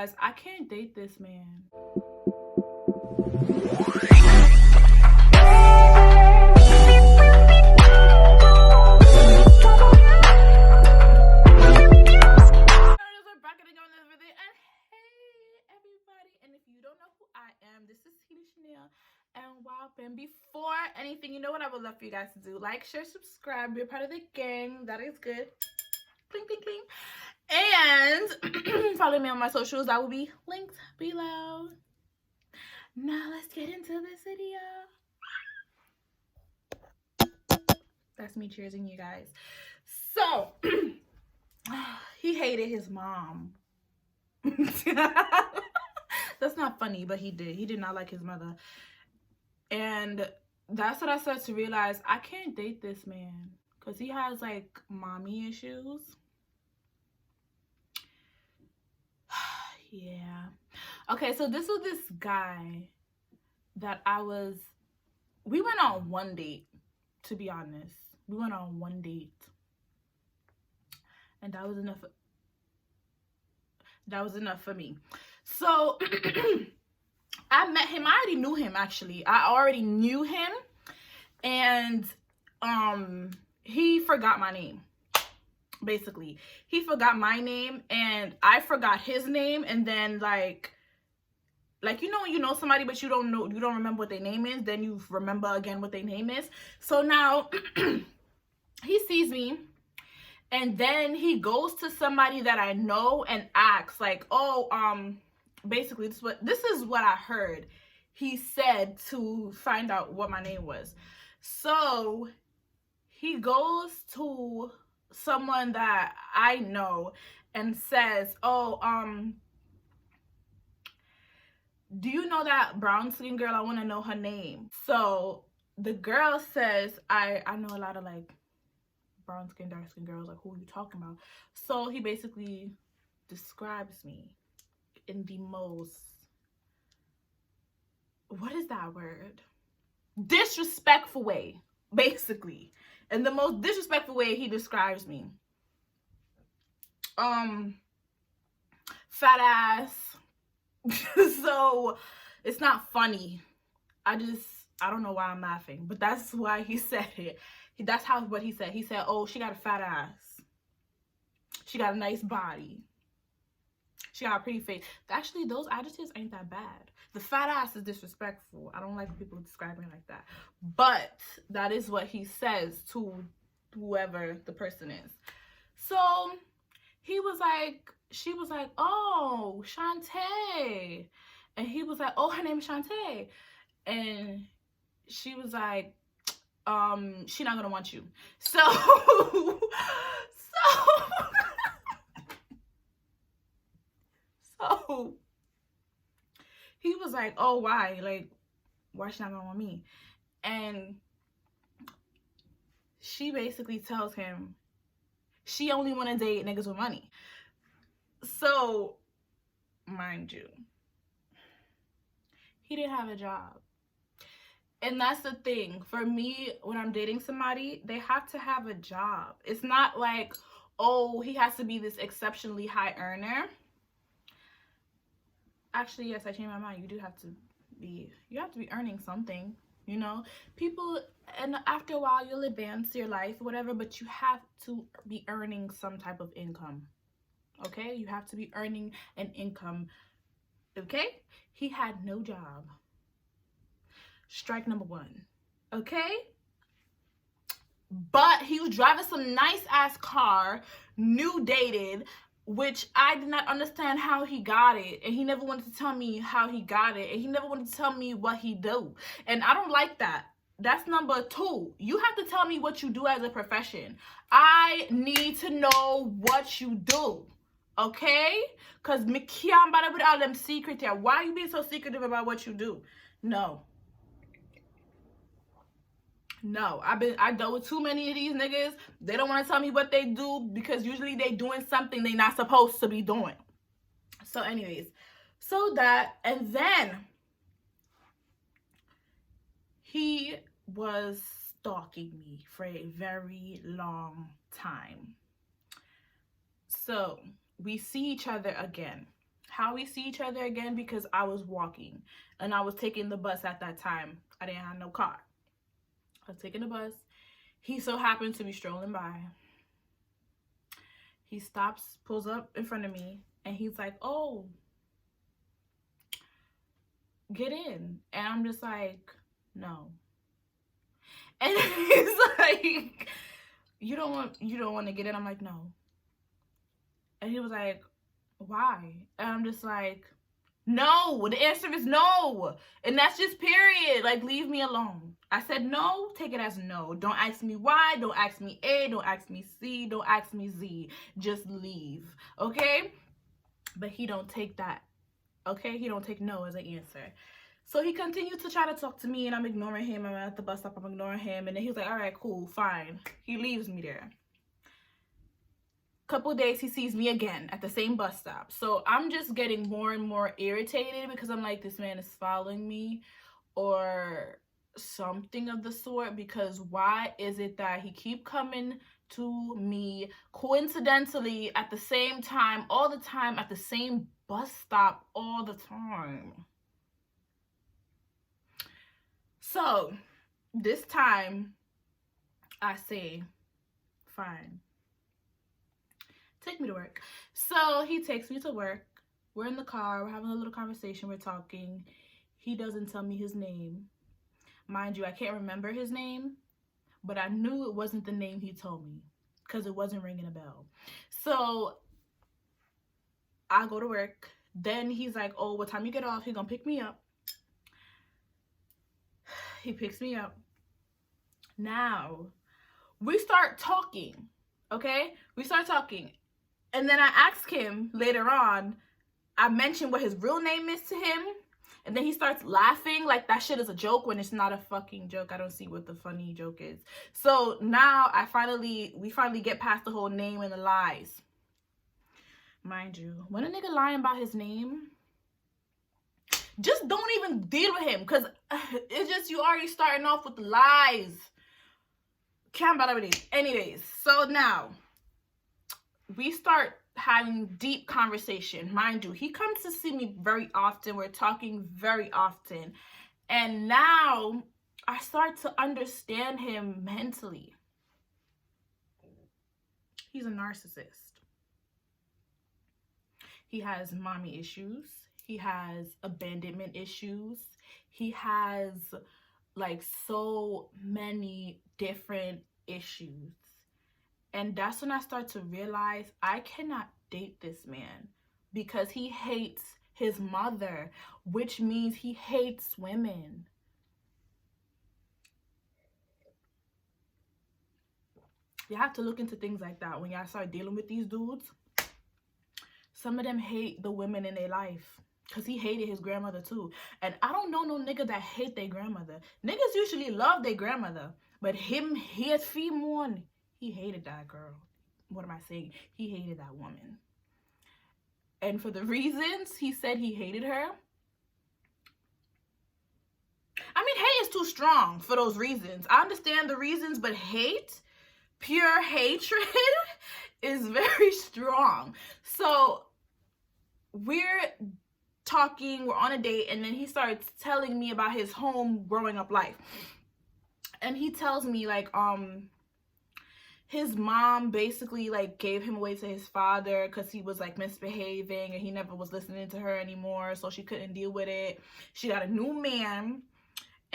realize I can't date this man. This is Tina.Channiel and WOW. Before anything, you know what I would love for you guys to do? Like, share, subscribe, be a part of the gang. That is good. Cling, cling, cling. And follow me on my socials. That will be linked below. Now let's get into this video. That's me cheersing you guys. So he hated his mom. That's not funny, but he did. He did not like his mother. And that's what I started to realize. I can't date this man because he has like mommy issues. Yeah. Okay, so this was this guy that we went on one date, to be honest. We went on one date. And that was enough. That was enough for me. So I met him. I already knew him, actually. I already knew him. And he forgot my name. Basically, he forgot my name and I forgot his name. And then like you know when you know somebody but you don't remember what their name is, then you remember again what their name is. So now he sees me. And then he goes to somebody that I know and asks, like, oh, basically, this is what I heard he said to find out what my name was. So he goes to someone that I know and says, oh, do you know that brown skin girl? I want to know her name. So the girl says, I know a lot of like brown skin, dark skin girls, like, who are you talking about? So he basically describes me in the most, what is that word? Disrespectful way, basically. In the most disrespectful way he describes me. Fat ass. So it's not funny. I don't know why I'm laughing, but that's why he said it. That's what he said. He said, oh, she got a fat ass. She got a nice body. She got a pretty face. Actually, those adjectives ain't that bad. The fat ass is disrespectful. I don't like people describing it like that. But that is what he says to whoever the person is. So he was like, she was like, oh, Shantae. And he was like, oh, her name is Shantae. And she was like, she not gonna want you. So he was like, oh, why? Like, why she not gonna want me? And she basically tells him she only wanna date niggas with money. So, mind you, he didn't have a job. And that's the thing. For me, when I'm dating somebody, they have to have a job. It's not like, oh, he has to be this exceptionally high earner. Actually, yes, I changed my mind. You have to be earning something, you know? People, and after a while, you'll advance your life, whatever, but you have to be earning some type of income, okay? You have to be earning an income, okay? He had no job. Strike number one, okay? But he was driving some nice ass car, new dated, which I did not understand how he got it. And he never wanted to tell me how he got it. And he never wanted to tell me what he do. And I don't like that. That's number two. You have to tell me what you do as a profession. I need to know what you do. Okay? Because me can't bother with all them secrets here. Why are you being so secretive about what you do? No. No, I dealt with too many of these niggas. They don't want to tell me what they do because usually they doing something they not supposed to be doing. So anyways, so that, and then he was stalking me for a very long time. So we see each other again. how we see each other again, because I was walking and I was taking the bus at that time. I didn't have no car. I was taking the bus. He so happened to be strolling by. He stops, pulls up in front of me, and he's like, oh, get in. And I'm just like, no. And he's like, you don't want to get in? I'm like, no. And he was like, why? And I'm just like, no. The answer is no. And that's just period. Like, leave me alone. I said no, take it as no. Don't ask me why, don't ask me A, don't ask me C, don't ask me Z. Just leave, okay? But he don't take that, okay? He don't take no as an answer. So he continued to try to talk to me, and I'm ignoring him. I'm at the bus stop, I'm ignoring him. And then he was like, all right, cool, fine. He leaves me there. Couple days, he sees me again at the same bus stop. So I'm just getting more and more irritated, because I'm like, this man is following me or something of the sort. Because why is it that he keep coming to me coincidentally at the same time, all the time, at the same bus stop all the time? So this time I say, fine, take me to work. So he takes me to work. We're in the car, we're having a little conversation, we're talking. He doesn't tell me his name. Mind you, I can't remember his name, but I knew it wasn't the name he told me, because it wasn't ringing a bell. So I go to work. Then he's like, oh, what time you get off? He's gonna pick me up. He picks me up. Now we start talking, okay? We start talking. And then I ask him later on, I mentioned what his real name is to him. And then he starts laughing like that shit is a joke when it's not a fucking joke. I don't see what the funny joke is. So now we finally get past the whole name and the lies. Mind you, when a nigga lying about his name, just don't even deal with him, because it's just, you already starting off with the lies. Can't bother with it. Anyways, so now we start having deep conversation. Mind you, he comes to see me very often. We're talking very often. And now I start to understand him mentally. He's a narcissist. He has mommy issues. He has abandonment issues. He has like so many different issues. And that's when I start to realize I cannot date this man, because he hates his mother, which means he hates women. You have to look into things like that when y'all start dealing with these dudes. Some of them hate the women in their life, because he hated his grandmother too. And I don't know no nigga that hate their grandmother. Niggas usually love their grandmother, but him, he has female. He hated that girl. What am I saying? He hated that woman. And for the reasons he said he hated her, I mean, hate is too strong for those reasons. I understand the reasons, but hate, pure hatred, is very strong. So we're talking, we're on a date, and then he starts telling me about his home growing up life. And he tells me like, his mom basically like gave him away to his father because he was like misbehaving and he never was listening to her anymore, so she couldn't deal with it. She got a new man,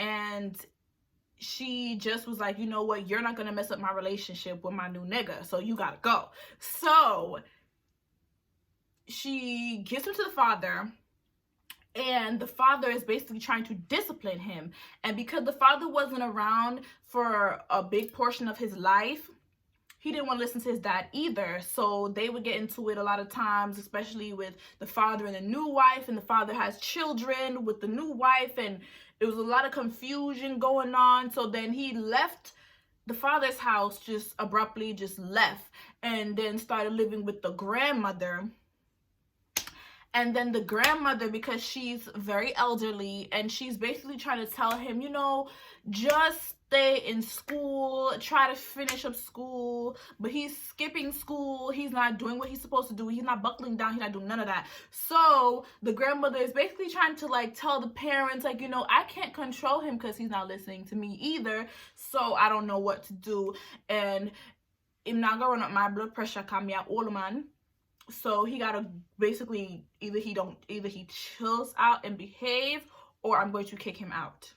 and she just was like, you know what, you're not gonna mess up my relationship with my new nigga, so you gotta go. So she gives him to the father, and the father is basically trying to discipline him. And because the father wasn't around for a big portion of his life, he didn't want to listen to his dad either. So they would get into it a lot of times, especially with the father and the new wife, and the father has children with the new wife, and it was a lot of confusion going on. So then he left the father's house, just abruptly just left, and then started living with the grandmother. And then the grandmother, because she's very elderly, and she's basically trying to tell him, you know, just stay in school, try to finish up school, but he's skipping school. He's not doing what he's supposed to do. He's not buckling down. He's not doing none of that. So the grandmother is basically trying to like tell the parents, like, you know, I can't control him because he's not listening to me either. So I don't know what to do. And I'm not gonna run up my blood pressure, come me out old man. So he gotta basically either he chills out and behave, or I'm going to kick him out.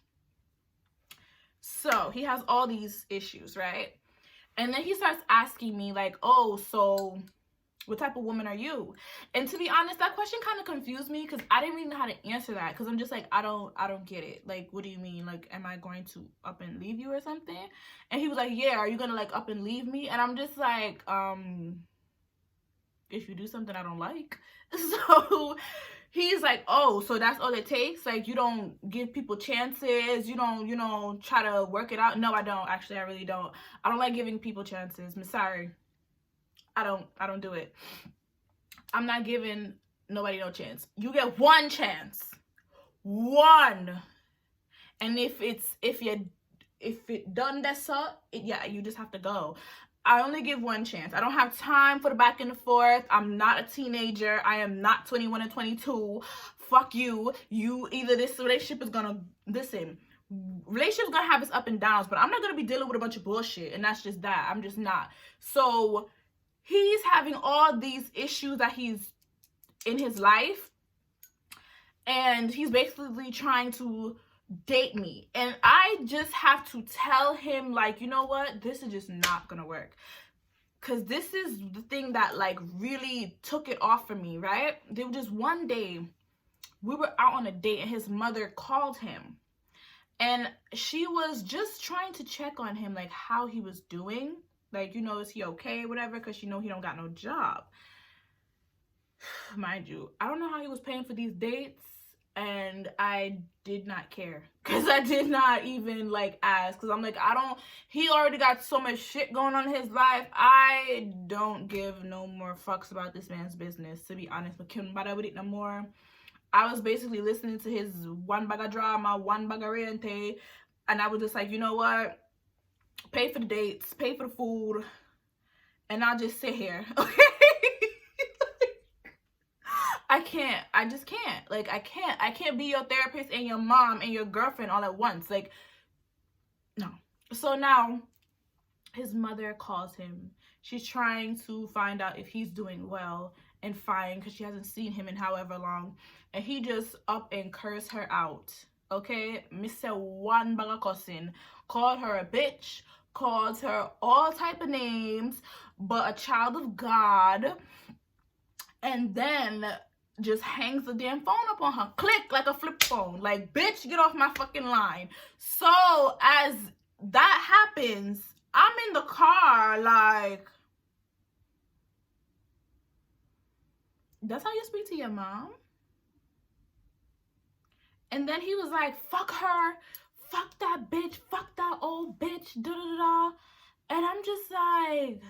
So he has all these issues, right? And then he starts asking me like, oh, so what type of woman are you? And to be honest, that question kind of confused me because I didn't really know how to answer that, because I'm just like, I don't get it. Like, what do you mean? Like, am I going to up and leave you or something? And he was like, yeah, are you gonna like up and leave me? And I'm just like, if you do something I don't like. So he's like, oh, so that's all it takes? Like, you don't give people chances? You don't, you know, try to work it out? No, I don't. Actually, I really don't. I don't like giving people chances. I'm sorry. I don't do it. I'm not giving nobody no chance. You get one chance. One. And if it done that's up, yeah, you just have to go. I only give one chance. I don't have time for the back and the forth. I'm not a teenager. I am not 21 and 22. Fuck you. You either this relationship is gonna relationship's gonna have its up and downs, but I'm not gonna be dealing with a bunch of bullshit, and that's just that. I'm just not. So he's having all these issues that he's in his life, and he's basically trying to date me, and I just have to tell him, like, you know what, this is just not gonna work, because this is the thing that like really took it off for me, right? There was just one day we were out on a date and his mother called him, and she was just trying to check on him, like how he was doing, like, you know, is he okay, whatever, because you know he don't got no job. Mind you, I don't know how he was paying for these dates, and I did not care, because I did not even like ask, because I'm like, he already got so much shit going on in his life. I don't give no more fucks about this man's business, to be honest. But can't bother with it no more. I was basically listening to his one bag of drama, one bag of rente, and I was just like, you know what, pay for the dates, pay for the food, and I'll just sit here. Okay. I just can't. Like, I can't be your therapist and your mom and your girlfriend all at once. Like, no. So now his mother calls him. She's trying to find out if he's doing well and fine, because she hasn't seen him in however long. And he just up and cursed her out. Okay? Mr. One bag of cussing. Called her a bitch. Called her all type of names. But a child of God. And then just hangs the damn phone up on her. Click, like a flip phone. Like, bitch, get off my fucking line. So as that happens, I'm in the car like, that's how you speak to your mom? And then he was like, fuck her, fuck that bitch, fuck that old bitch, da da da da. And I'm just like,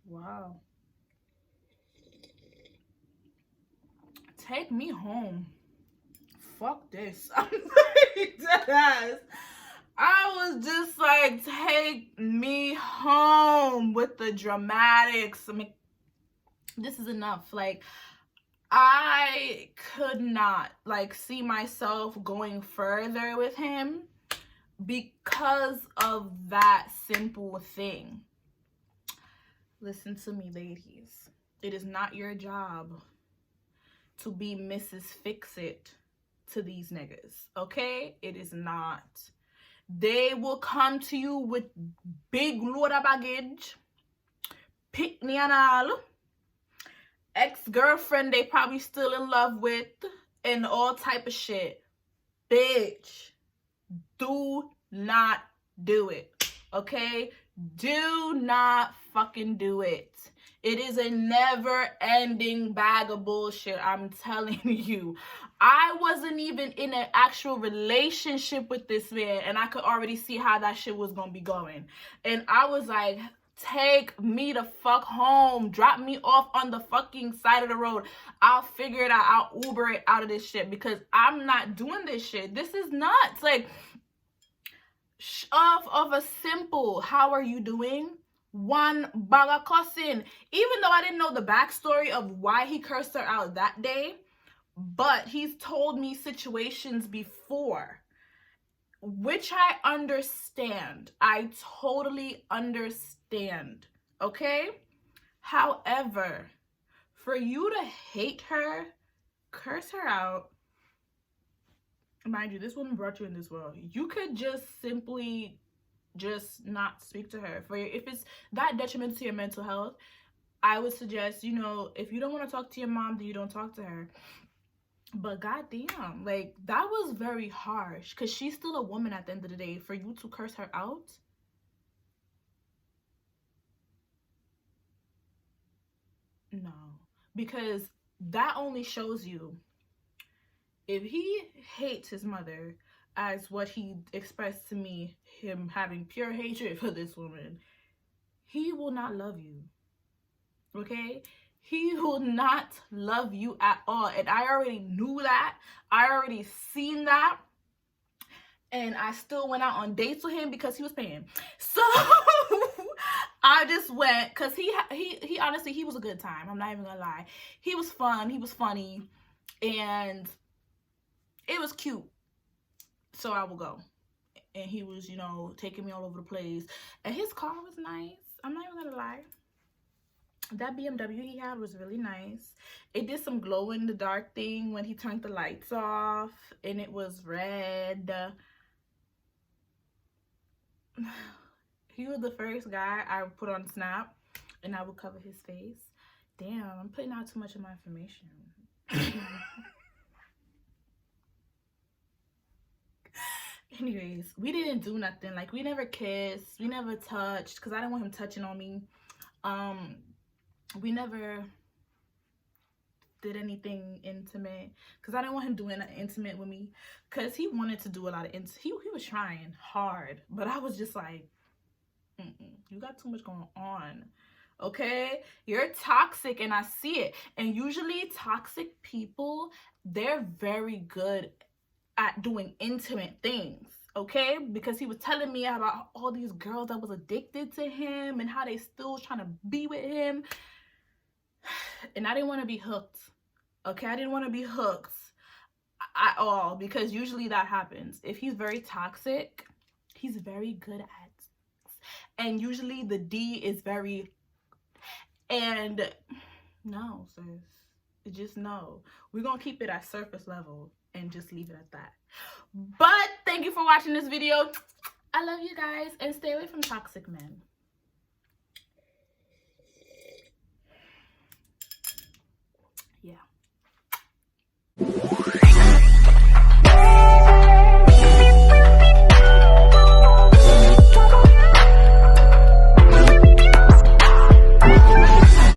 wow. Take me home. Fuck this. I'm like, deadass. I was just like, take me home with the dramatics. I mean, this is enough. Like, I could not like see myself going further with him because of that simple thing. Listen to me, ladies. It is not your job to be Mrs. Fix-It to these niggas, okay? It is not. They will come to you with big load of baggage, pick me and all, ex-girlfriend they probably still in love with, and all type of shit. Bitch, do not do it, okay? Do not fucking do it. It is a never-ending bag of bullshit, I'm telling you. I wasn't even in an actual relationship with this man, and I could already see how that shit was gonna be going. And I was like, take me the fuck home. Drop me off on the fucking side of the road. I'll figure it out. I'll Uber it out of this shit because I'm not doing this shit. This is nuts. Like, off of a simple, how are you doing? One bag of cussing. Even though I didn't know the backstory of why he cursed her out that day, but he's told me situations before, which I understand. I totally understand. Okay? However, for you to hate her, curse her out, mind you, this woman brought you in this world. You could just simply just not speak to her. If it's that detrimental to your mental health, I would suggest, you know, if you don't want to talk to your mom, then you don't talk to her. But goddamn, like, that was very harsh because she's still a woman at the end of the day. For you to curse her out, no, because that only shows you, if he hates his mother as what he expressed to me, him having pure hatred for this woman, he will not love you. Okay? He will not love you at all. And I already knew that. I already seen that. And I still went out on dates with him because he was paying. So I just went because he honestly, he was a good time. I'm not even gonna lie. He was fun. He was funny. And it was cute. So I will go. And he was, you know, taking me all over the place. And his car was nice. I'm not even gonna lie. That BMW he had was really nice. It did some glow in the dark thing when he turned the lights off, and it was red. He was the first guy I would put on Snap, and I would cover his face. Damn, I'm putting out too much of my information. Anyways, we didn't do nothing. Like, we never kissed, we never touched, because I didn't want him touching on me. We never did anything intimate because I didn't want him doing intimate with me, because he wanted to do a lot of he was trying hard, but I was just like, you got too much going on. Okay, you're toxic and I see it. And usually toxic people, they're very good at doing intimate things. Okay, because he was telling me about all these girls that was addicted to him and how they still trying to be with him. And I didn't want to be hooked. Okay, I didn't want to be hooked at all, because usually that happens. If he's very toxic, he's very good at sex. And usually the D is very, and no, sis, just no. We're gonna keep it at surface level and just leave it at that. But thank you for watching this video. I love you guys, and stay away from toxic men. Yeah.